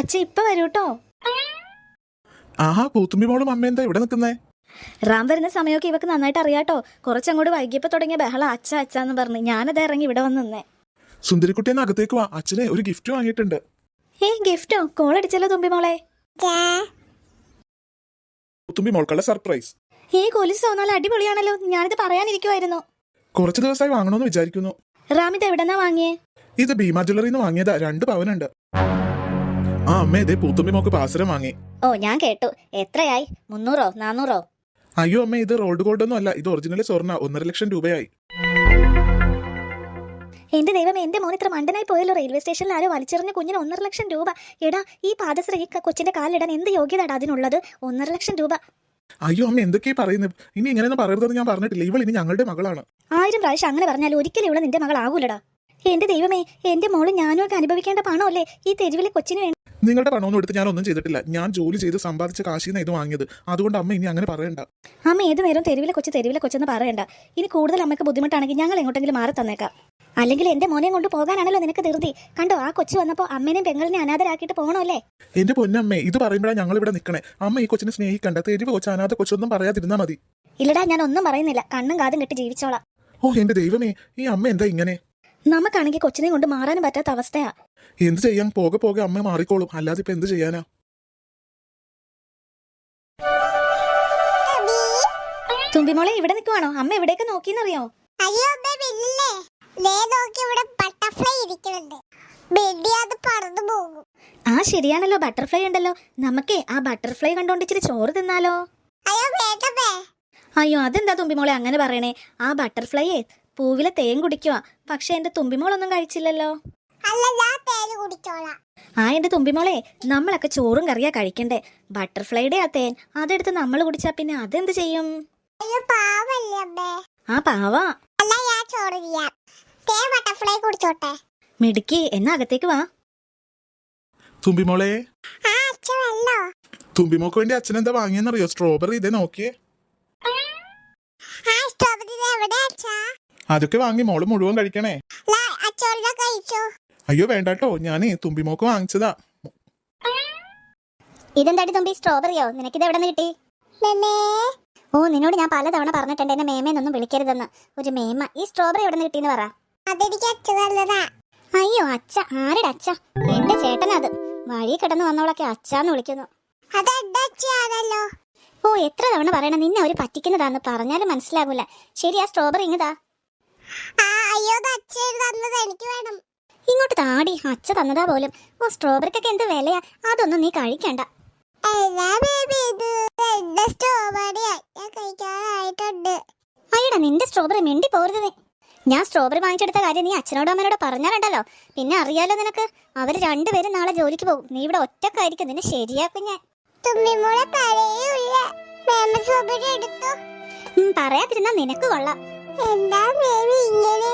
അച്ഛ ഇപ്പൊ വരൂട്ടോ. ആഹാ, പൂത്തുമ്പി മോളും അമ്മ എന്താ ഇവിടെ നിൽക്കുന്നേ? റാം വരുന്ന സമയമൊക്കെ ഇവക്ക് നന്നായിട്ട് അറിയാട്ടോ. കുറച്ചങ്ങോട്ട് വൈകിയപ്പോ തുടങ്ങിയ ബഹള അച്ഛ അച്ഛന്ന് പറഞ്ഞ് ഞാനത് ഇറങ്ങി ഇവിടെ വന്ന് നിന്നേ. സുന്ദരിക്കുട്ടിയെന്ന് അകത്തേക്ക് വാ, അച്ഛനെ ഒരു ഗിഫ്റ്റ് വാങ്ങിയിട്ടുണ്ട്. ഗിഫ്റ്റോ? കോൾ അടിച്ചല്ലോ തുമ്പി മോളെ. പൂത്തുമ്പി മോൾക്കുള്ള സർപ്രൈസ്. കൊലിസ് തോന്നാൽ അടിപൊളിയാണല്ലോ. ഞാനിത് പറയാനിരിക്കുവായിരുന്നു. കുറച്ച് ദിവസമായി വാങ്ങണമെന്ന് വിചാരിക്കുന്നു. റാം ഇത് എവിടെന്നാ വാങ്ങിയേ? ഇത് ഭീമ ജ്വല്ലറിന്ന് വാങ്ങിയതാ. 2 പവനുണ്ട്. ആ അമ്മ, ഇതേ പൂത്തുമ്പി മോക്ക് പാസരം വാങ്ങി. ഓ, ഞാൻ കേട്ടു. എത്രയായി? 300 400? അയ്യോ അമ്മ, ഇത് റോൾഡ് ഗോൾഡ് ഒന്നും അല്ല, ഇത് ഒറിജിനൽ സ്വർണ്ണ. 1.5 ലക്ഷം രൂപയായി. എന്റെ ദൈവം, എന്റെ മോൻ ഇത്ര മണ്ടനായി പോയല്ലോ. റെയിൽവേ സ്റ്റേഷനിൽ ആരോ വലിച്ചെറിഞ്ഞ കുഞ്ഞിന് 1.5 ലക്ഷം രൂപ. എടാ, ഈ പാദശ്രീ കൊച്ചിന്റെ കാലിടാൻ എന്ത് യോഗ്യതടാ അതിനുള്ളത്? 1.5 ലക്ഷം രൂപ. അയ്യോ അമ്മ, എന്തൊക്കെയാ പറയുന്നത്? ഇനി ഇങ്ങനെയൊന്നും പറയരുതെന്ന് ഞാൻ പറഞ്ഞിട്ടില്ല. ഇവൾ ഇനി ഞങ്ങളുടെ മകളാണ്. 1000 പ്രാവശ്യം അങ്ങനെ പറഞ്ഞാൽ ഒരിക്കലും ഇവിടെ നിന്റെ മകളാകൂലടാ. എന്റെ ദൈവമേ, എന്റെ മോള് ഞാനും ഒക്കെ അനുഭവിക്കേണ്ട പണമല്ലേ ഈ തെരുവിലെ കൊച്ചിന് വേണ്ടി. നിങ്ങളുടെ പണമൊന്നും എടുത്ത് ഞാൻ ഒന്നും ചെയ്തിട്ടില്ല. ഞാൻ ജോലി ചെയ്ത് സമ്പാദിച്ച കാശിന്ന് ഇത് വാങ്ങിയത്. അതുകൊണ്ട് അമ്മ ഇനി അങ്ങനെ പറയണ്ട. അമ്മ ഏത് നേരം തെരുവിലെ കൊച്ചെന്ന് പറയണ്ട. ഇനി കൂടുതൽ അമ്മയ്ക്ക് ബുദ്ധിമുട്ടാണെങ്കിൽ ഞങ്ങൾ എങ്ങോട്ടെങ്കിലും മാറി തന്നേക്കാം. അല്ലെങ്കിൽ എന്റെ മോനെയും കൊണ്ട് പോകാനാണല്ലോ നിനക്ക് ധൃതി. കണ്ടോ, ആ കൊച്ചു വന്നപ്പോ അമ്മേനെയും പെങ്ങളിനെ അനാഥരാക്കിയിട്ട് പോകണമല്ലേ? എന്റെ പൊന്നമ്മേ, ഇത് പറയുമ്പോഴാണ് ഞങ്ങൾ ഇവിടെ നിൽക്കണേ. അമ്മ ഈ കൊച്ചിനെ സ്നേഹിക്കണ്ട. തെരുവ് കൊച്ചു, അനാഥ കൊച്ചൊന്നും പറയാതിരുന്നാ മതി. ഇല്ലടാ, ഞാൻ ഒന്നും പറയുന്നില്ല. കണ്ണും കാതും കെട്ടി ജീവിച്ചോളാം. ഓ എന്റെ ദൈവമേ, ഈ അമ്മ എന്താ ഇങ്ങനെ? നമുക്കാണെങ്കിൽ കൊച്ചിനെ കൊണ്ട് മാറാനും പറ്റാത്ത അവസ്ഥയാ. എന്ത് ചെയ്യാൻ? പോകെ പോകെ അമ്മ മാറിക്കോളും. അല്ലാതെ ഇപ്പൊ എന്ത് ചെയ്യാനാ? തുമ്പിമോളെ, ഇവിടെ നിൽക്കുവാണോ? അമ്മ എവിടേക്ക് നോക്കിന്നറിയോ? അയ്യോ അമ്മ, പിന്നില്ലേ നോക്കി ഇവിടെ ബട്ടർഫ്ലൈ ഇരിക്കുന്നുണ്ട്. അത് പറന്നു പോകും. ശരിയാണല്ലോ, ബട്ടർഫ്ലൈ ഉണ്ടല്ലോ. നമുക്കേ ആ ബട്ടർഫ്ലൈ കണ്ടോണ്ട് ഇച്ചിരി ചോറ് തിന്നാലോ? അയ്യോ വേണ്ടമ്മേ. അയ്യോ, അതെന്താ തുമ്പിമോളെ അങ്ങനെ പറയണേ? ആ ബട്ടർഫ്ലൈയെ പൂവിലെ തേൻ കുടിക്കുവാ. പക്ഷെ എന്റെ തുമ്പിമോളൊന്നും കഴിച്ചില്ലല്ലോ. എന്റെ തുമ്പിമോളെ, നമ്മളൊക്കെ ചോറും കറിയാ കഴിക്കണ്ടേ. ബട്ടർഫ്ലൈയുടെ ആ തേൻ അതെടുത്ത് നമ്മൾ കുടിച്ചാ പിന്നെ അതെന്ത് ചെയ്യും? പാവാ. മിടുക്കി, എന്നാ അകത്തേക്ക് വാ. തുമ്പിമോളെ, തുമ്പിമോക്ക് വേണ്ടി അച്ഛൻ എന്താ വാങ്ങിയെന്നറിയോ? സ്ട്രോബെറി. ഇതേ നോക്കിയേ. അതൊക്കെ വാങ്ങി മോള് മുഴുവൻ കഴിക്കണേ. അയ്യോ വേണ്ടാട്ടോ, ഞാനേ തുമ്പിമോക്ക് വാങ്ങിച്ചതാ. ഇതെന്താടി തുമ്പി, സ്ട്രോബെറിയോ? നിനക്കിത് എവിടെ നിന്ന് കിട്ടി? ഓ, നിന്നോട് ഞാൻ പലതവണ പറഞ്ഞിട്ടുണ്ട് എന്നെ മേമേന്നൊന്നും വിളിക്കരുതെന്ന്. ഒരു മേമ. ഈ സ്ട്രോബെറി എവിടെ നിന്ന് കിട്ടിയെന്ന് പറ. അയ്യോ അച്ഛ? ആരുടെ അച്ഛ? എന്റെ ചേട്ടനത്. വഴി കിടന്ന് വന്നവളൊക്കെ അച്ഛാന്ന് വിളിക്കുന്നു. ഓ, എത്ര തവണ പറയണം നിന്നെ അവര് പറ്റിക്കുന്നതാന്ന് പറഞ്ഞാലും മനസ്സിലാകൂല. ശരി, ആ സ്ട്രോബെറി ഇങ്ങതാ. ഇങ്ങോട്ട് താടി, അച്ഛ തന്നതാ പോലും. ഓ, സ്ട്രോബെറിക്കൊക്കെ എന്ത് വിലയാ. അതൊന്നും നീ കഴിക്കണ്ട. അയ്യടാ, നിന്റെ സ്ട്രോബെറി മിണ്ടി പോരുത്. ഞാൻ സ്ട്രോബെറി വാങ്ങിച്ചെടുത്ത കാര്യം നീ അച്ഛനോടും അമ്മനോട് പറഞ്ഞാലുണ്ടല്ലോ, പിന്നെ അറിയാലോ നിനക്ക്. അവര് 2 പേരും നാളെ ജോലിക്ക് പോകും. നീ ഇവിടെ ഒറ്റക്കായിരിക്കും. നിന്നെ ശരിയാക്കും ഞാൻ. പറയാതിരുന്നാ നിനക്ക് കൊള്ളാം. എന്താ ഇങ്ങനെ?